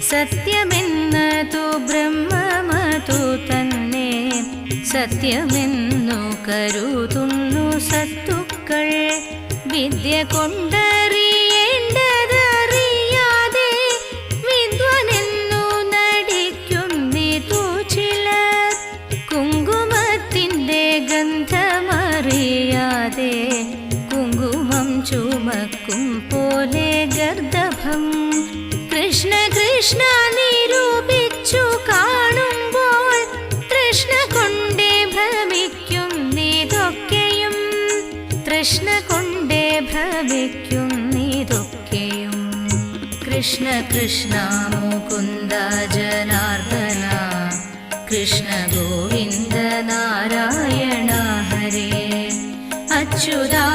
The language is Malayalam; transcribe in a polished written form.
സത്യമെന്നതു ബ്രഹ്മമതു തന്നെ സത്യമെന്നു കരുതുന്നു സത്തുക്കൾ. വിദ്യ കൊണ്ടറിയേണ്ടതറിയാതെ വിദ്വാനെന്നു നടിക്കുന്നിതു ചിലർ. കുങ്കുമത്തിൻ്റെ ഗന്ധമറിയാതെ കുങ്കുമം ചുമക്കും പോലെ ഗർദഭം. കൃഷ്ണ കൃഷ്ണ നിരൂപിച്ചു കാണുമ്പോൾ തൃഷ്ണ കൊണ്ടേ ഭ്രമിക്കുന്നിതൊക്കെയും. തൃഷ്ണ കൊണ്ടേ ഭ്രമിക്കുന്നിതൊക്കെയും. കൃഷ്ണ കൃഷ്ണ മുകുന്ദ ജനാർദ്ദന കൃഷ്ണ ഗോവിന്ദ നാരായണ ഹരേ. അച്യുതാ